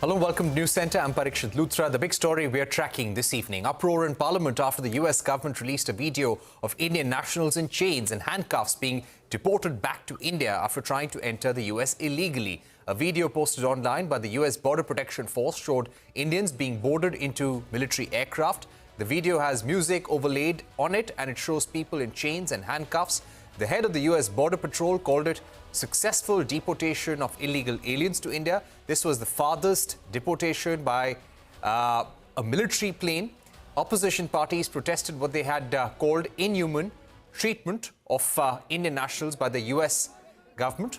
Hello, welcome to News Centre. I'm Parikshit Luthra. The big story we are tracking this evening. Uproar in Parliament after the US government released a video of Indian nationals in chains and handcuffs being deported back to India after trying to enter the US illegally. A video posted online by the US Border Protection Force showed Indians being boarded into military aircraft. The video has music overlaid on it and it shows people in chains and handcuffs. The head of the US Border Patrol called it successful deportation of illegal aliens to India. This was the farthest deportation by a military plane. Opposition parties protested what they had called inhuman treatment of Indian nationals by the US government.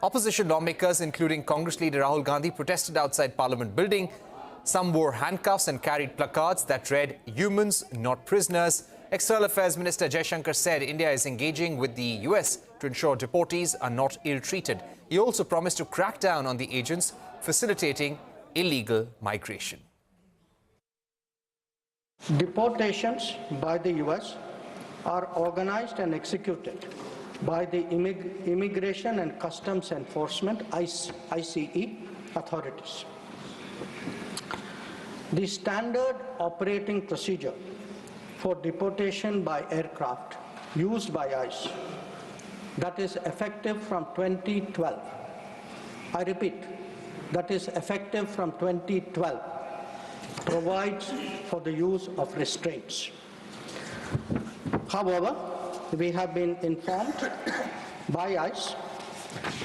Opposition lawmakers, including Congress leader Rahul Gandhi, protested outside Parliament building. Some wore handcuffs and carried placards that read, "Humans, not prisoners." External Affairs Minister Shashank said India is engaging with the US to ensure deportees are not ill-treated. He also promised to crack down on the agents facilitating illegal migration. Deportations by the US are organized and executed by the Immigration and Customs Enforcement ICE authorities. The standard operating procedure for deportation by aircraft used by ICE that is effective from 2012. I repeat, that is effective from 2012, provides for the use of restraints. However, we have been informed by ICE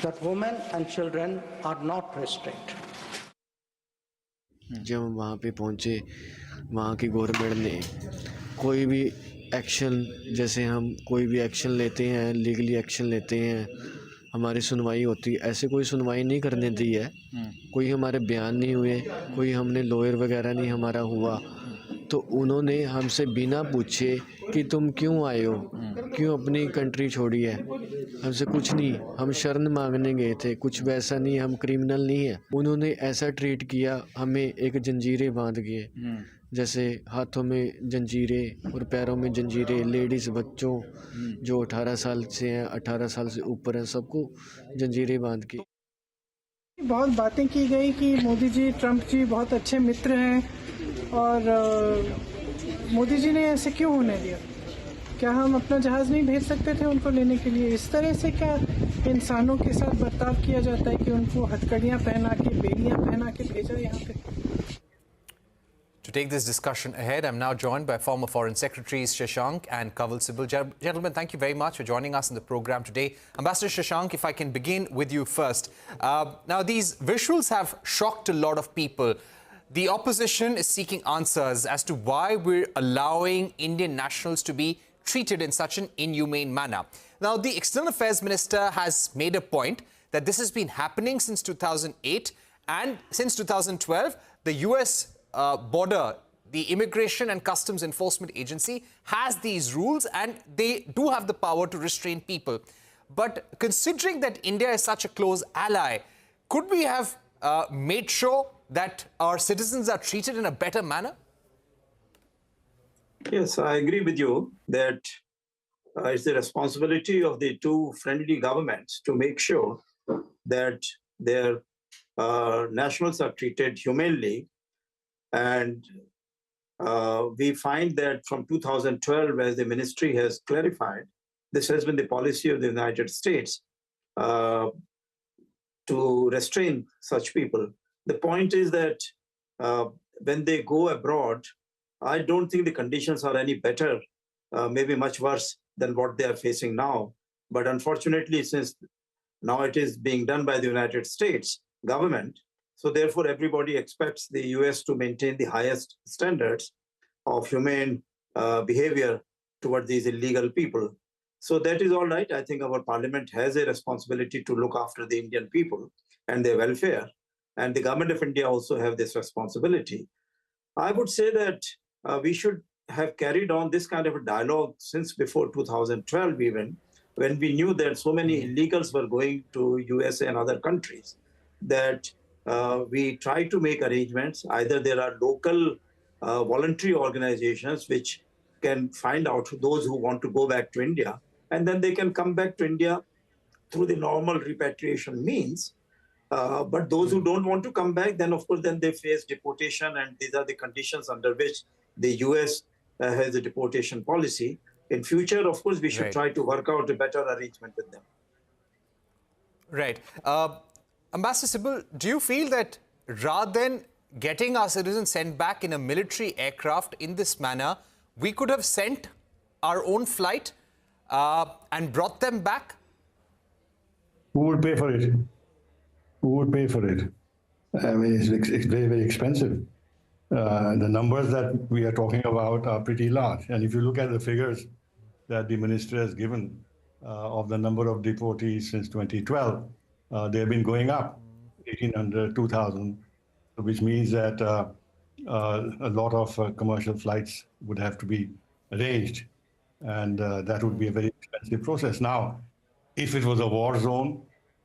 that women and children are not restrained. जब हम वहाँ पे पहुँचे, वहाँ की government ने कोई भी एक्शन, जैसे हम कोई भी एक्शन लेते हैं, लीगली एक्शन लेते हैं, हमारी सुनवाई होती है, ऐसे कोई सुनवाई नहीं करने दी है। कोई हमारे बयान नहीं हुए, कोई हमने लॉयर वगैरह नहीं हमारा हुआ, तो उन्होंने हमसे बिना पूछे कि तुम क्यों आए हो, क्यों अपनी कंट्री छोड़ी है, हमसे कुछ नहीं, हम शरण मांगने गए थे, कुछ वैसा नहीं, हम क्रिमिनल नहीं है। उन्होंने ऐसा ट्रीट किया, हमें एक जंजीरें बांध गए, जैसे हाथों में जंजीरें और पैरों में जंजीरें, लेडीज़ बच्चों जो 18 साल से हैं, 18 साल से ऊपर हैं, सबको जंजीरें बांध के। बहुत बातें की गई कि मोदी जी, ट्रंप जी बहुत अच्छे मित्र हैं और मोदी जी ने ऐसे क्यों होने दिया? क्या हम अपना जहाज़ नहीं भेज सकते थे उनको लेने के लिए? इस तरह से क्या इंसानों के साथ बर्ताव किया जाता है कि उनको हथकड़ियाँ पहना के, बेड़ियाँ पहना के भेजा यहाँ पे? To take this discussion ahead, I'm now joined by former Foreign Secretaries Shashank and Kanwal Sibal. Gentlemen, thank you very much for joining us in the program today. Ambassador Shashank, if I can begin with you first. Now, these visuals have shocked a lot of people. The opposition is seeking answers as to why we're allowing Indian nationals to be treated in such an inhumane manner. Now, the External Affairs Minister has made a point that this has been happening since 2008, and since 2012, the US border, the Immigration and Customs Enforcement Agency, has these rules and they do have the power to restrain people. But considering that India is such a close ally, could we have made sure that our citizens are treated in a better manner? Yes, I agree with you that it's the responsibility of the two friendly governments to make sure that their nationals are treated humanely. And we find that from 2012, as the ministry has clarified, this has been the policy of the United States to restrain such people. The point is that when they go abroad, I don't think the conditions are any better, maybe much worse than what they are facing now. But unfortunately, since now it is being done by the United States government, so therefore everybody expects the US to maintain the highest standards of humane behavior toward these illegal people. So that is all right. I think our parliament has a responsibility to look after the Indian people and their welfare. And the government of India also have this responsibility. I would say that we should have carried on this kind of a dialogue since before 2012 even, when we knew that so many illegals were going to USA and other countries, that we try to make arrangements. Either there are local voluntary organizations which can find out those who want to go back to India, and then they can come back to India through the normal repatriation means. But those who don't want to come back, then of course, then they face deportation, and these are the conditions under which the US has a deportation policy. In future, of course, we should Right. try to work out a better arrangement with them. Right. Ambassador Sibal, do you feel that rather than getting our citizens sent back in a military aircraft in this manner, we could have sent our own flight and brought them back? Who would pay for it? Who would pay for it? I mean, it's very, very expensive. The numbers that we are talking about are pretty large. And if you look at the figures that the minister has given of the number of deportees since 2012, they have been going up, 1,800, 2,000, which means that a lot of commercial flights would have to be arranged. And that would be a very expensive process. Now, if it was a war zone,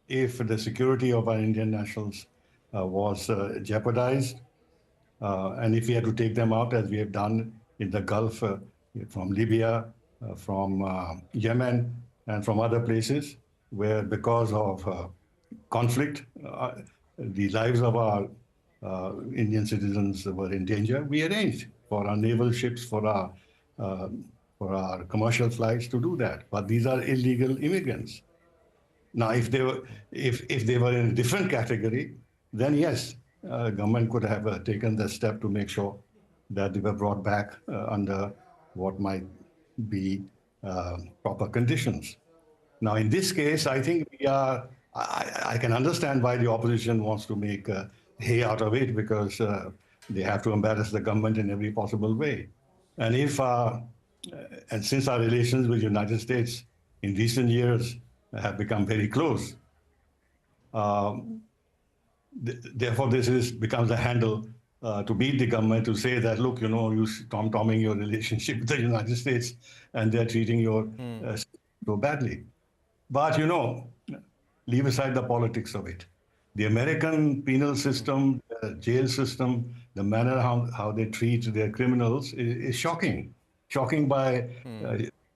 if the security of our Indian nationals was jeopardized, and if we had to take them out, as we have done in the Gulf, from Libya, from Yemen, and from other places, where because of conflict, the lives of our Indian citizens were in danger, we arranged for our naval ships, for our commercial flights to do that. But these are illegal immigrants. Now, if they were in a different category, then yes, government could have taken the step to make sure that they were brought back under what might be proper conditions. Now, in this case, I think I can understand why the opposition wants to make hay out of it, because they have to embarrass the government in every possible way. And since our relations with the United States in recent years have become very close, therefore this becomes a handle to beat the government, to say that, look, you tom-tomming your relationship with the United States, and they're treating you so badly. But, leave aside the politics of it. The American penal system, the jail system, the manner how they treat their criminals is shocking. Shocking by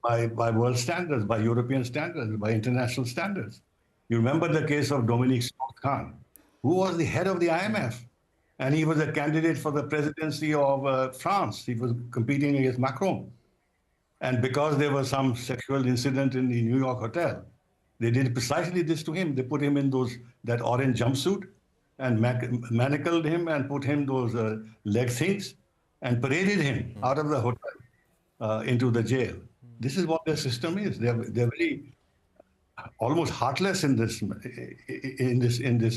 world standards, by European standards, by international standards. You remember the case of Dominique Strauss-Kahn, who was the head of the IMF, and he was a candidate for the presidency of France. He was competing against Macron. And because there was some sexual incident in the New York hotel, they did precisely this to him. They put him in that orange jumpsuit and manacled him and put him those leg things and paraded him out of the hotel into the jail. This is what their system is. They're very almost heartless in this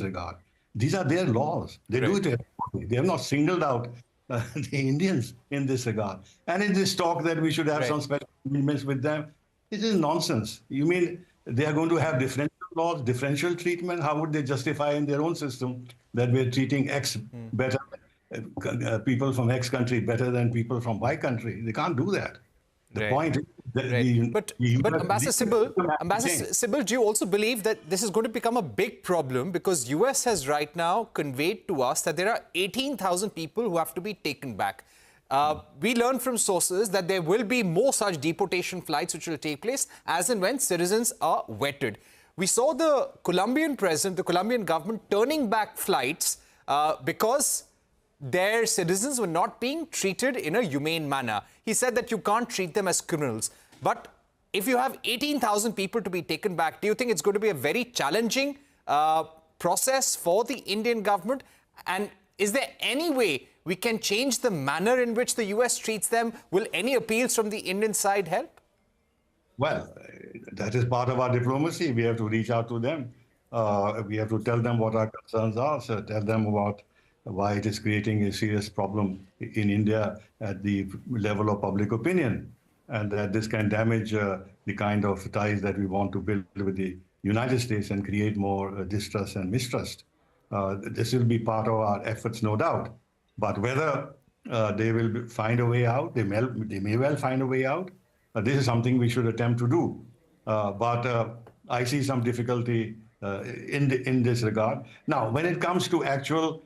regard. These are their laws. They do it to everybody. They have not singled out the Indians in this regard. And in this talk that we should have some special agreements with them, this is nonsense. You mean they are going to have differential laws, differential treatment? How would they justify in their own system that we're treating X better, people from X country better than people from Y country? They can't do that. The point is that but Ambassador Sibal, do you also believe that this is going to become a big problem, because US has right now conveyed to us that there are 18,000 people who have to be taken back? We learned from sources that there will be more such deportation flights which will take place as and when citizens are vetted. We saw the Colombian president, the Colombian government, turning back flights because their citizens were not being treated in a humane manner. He said that you can't treat them as criminals. But if you have 18,000 people to be taken back, do you think it's going to be a very challenging process for the Indian government? And is there any way we can change the manner in which the US treats them? Will any appeals from the Indian side help? Well, that is part of our diplomacy. We have to reach out to them. We have to tell them what our concerns are, so tell them about why it is creating a serious problem in India at the level of public opinion, and that this can damage the kind of ties that we want to build with the United States and create more distrust and mistrust. This will be part of our efforts, no doubt. But whether they will find a way out, they may well find a way out. This is something we should attempt to do. But I see some difficulty in this regard. Now, when it comes to actual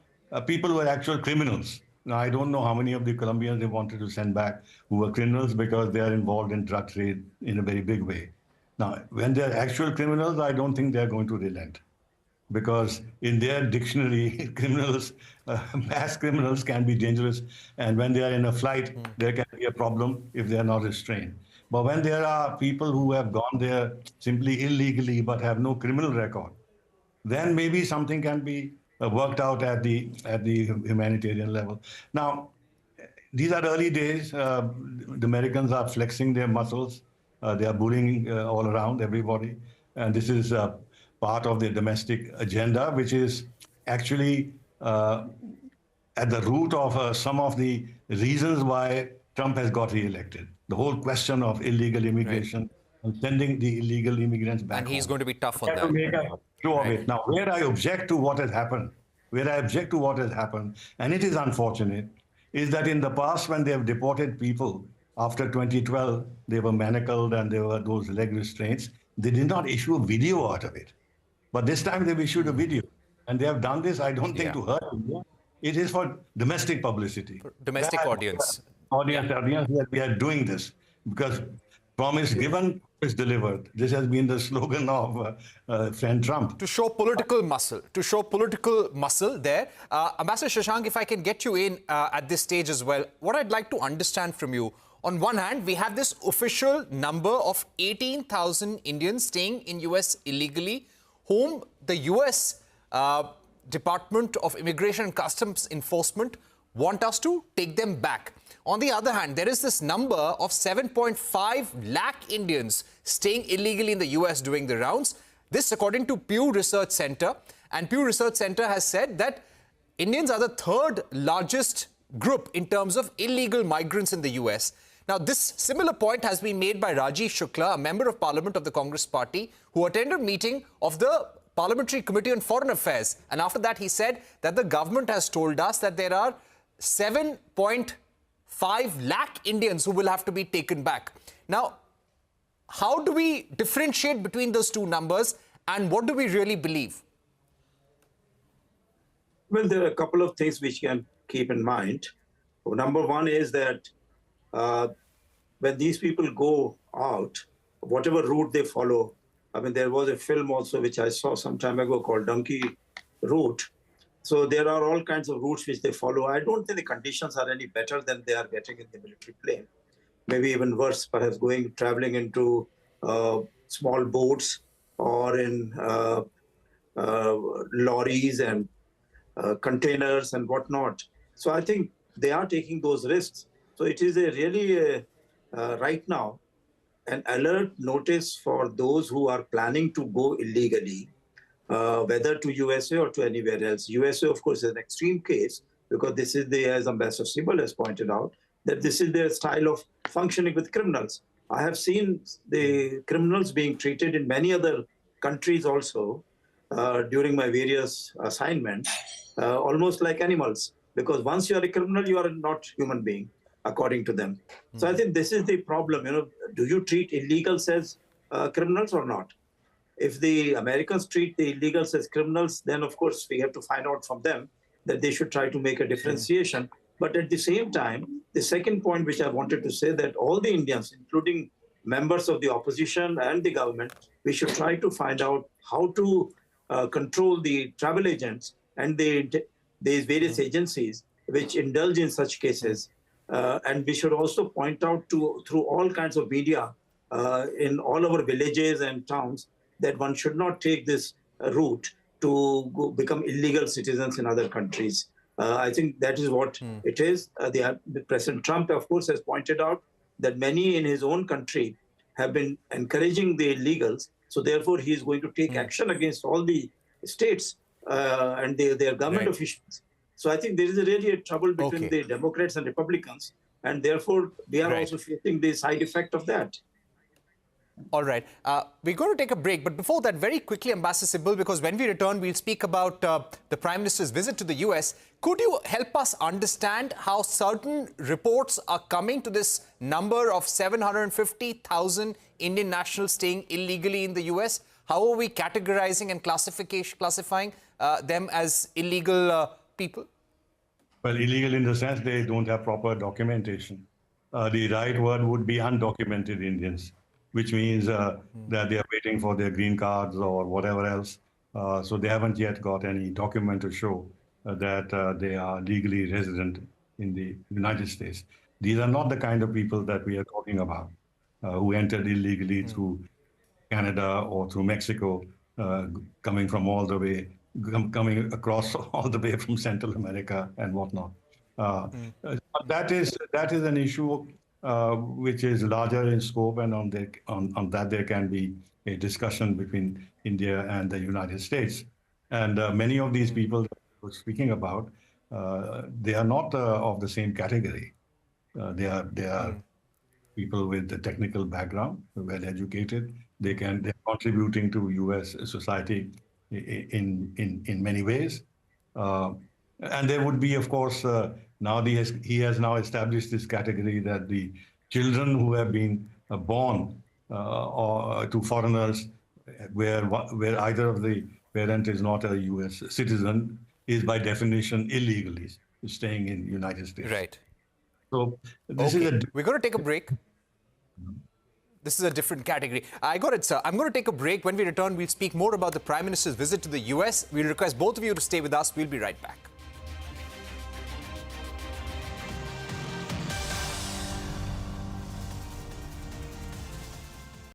people who are actual criminals, now I don't know how many of the Colombians they wanted to send back who were criminals because they are involved in drug trade in a very big way. Now, when they're actual criminals, I don't think they're going to relent. because in their dictionary, criminals, mass criminals can be dangerous. And when they are in a flight, there can be a problem if they are not restrained. But when there are people who have gone there simply illegally but have no criminal record, then maybe something can be worked out at the humanitarian level. Now, these are early days. The Americans are flexing their muscles. They are bullying all around everybody. And this is part of the domestic agenda, which is actually at the root of some of the reasons why Trump has got reelected. The whole question of illegal immigration and sending the illegal immigrants back And he's home. going to be tough on To that. make a show of it. Now, where I object to what has happened, and it is unfortunate, is that in the past when they have deported people after 2012, they were manacled and there were those leg restraints. They did not issue a video out of it. But this time they've issued a video. And they have done this, I don't think, to hurt India. It is for domestic publicity. Domestic audience. Audience that we are doing this because promise given is delivered. This has been the slogan of friend Trump. To show political muscle, there. Ambassador Shashank, if I can get you in at this stage as well, what I'd like to understand from you, on one hand, we have this official number of 18,000 Indians staying in US illegally, whom the US Department of Immigration and Customs Enforcement want us to take them back. On the other hand, there is this number of 7.5 lakh Indians staying illegally in the US doing the rounds. This according to Pew Research Center. And Pew Research Center has said that Indians are the third largest group in terms of illegal migrants in the US. Now, this similar point has been made by Rajiv Shukla, a member of Parliament of the Congress Party, who attended a meeting of the Parliamentary Committee on Foreign Affairs. And after that, he said that the government has told us that there are 7.5 lakh Indians who will have to be taken back. Now, how do we differentiate between those two numbers and what do we really believe? Well, there are a couple of things which you can keep in mind. Number one is that when these people go out, whatever route they follow, I mean, there was a film also which I saw some time ago called Donkey Route. So there are all kinds of routes which they follow. I don't think the conditions are any better than they are getting in the military plane. Maybe even worse, perhaps traveling into small boats or in lorries and containers and whatnot. So I think they are taking those risks. So it is right now an alert notice for those who are planning to go illegally, whether to USA or to anywhere else. USA, of course, is an extreme case because this is as Ambassador Sibal has pointed out, that this is their style of functioning with criminals. I have seen the criminals being treated in many other countries also during my various assignments, almost like animals, because once you are a criminal, you are not human being, according to them. So I think this is the problem. Do you treat illegals as criminals or not? If the Americans treat the illegals as criminals, then of course we have to find out from them that they should try to make a differentiation. But at the same time, the second point which I wanted to say, that all the Indians, including members of the opposition and the government, we should try to find out how to control the travel agents and these various agencies which indulge in such cases. And we should also point out through all kinds of media in all our villages and towns that one should not take this route to become illegal citizens in other countries. I think that is what it is. The President Trump, of course, has pointed out that many in his own country have been encouraging the illegals. So therefore, he is going to take action against all the states and their government officials. So I think there is really a trouble between the Democrats and Republicans. And therefore, we are also facing the side effect of that. All right. We're going to take a break. But before that, very quickly, Ambassador Sibal, because when we return, we'll speak about the Prime Minister's visit to the US. Could you help us understand how certain reports are coming to this number of 750,000 Indian nationals staying illegally in the US? How are we categorizing and classifying them as illegal people? Well, illegal in the sense they don't have proper documentation. The right word would be undocumented Indians, which means that they are waiting for their green cards or whatever else. So they haven't yet got any document to show that they are legally resident in the United States. These are not the kind of people that we are talking about, who entered illegally through Canada or through Mexico, coming from all the way, coming across all the way from Central America and whatnot. That is an issue which is larger in scope, and on that there can be a discussion between India and the United States. And many of these people that we're speaking about, they are not of the same category. They are people with a technical background, well educated. They're contributing to U.S. society in many ways. And there would be, of course, now he has now established this category that the children who have been born or to foreigners, where either of the parent is not a U.S. citizen, is by definition illegally staying in the United States. Right. So this is We're going to take a break. This is a different category. I got it, sir. I'm going to take a break. When we return, we'll speak more about the Prime Minister's visit to the US. We'll request both of you to stay with us. We'll be right back.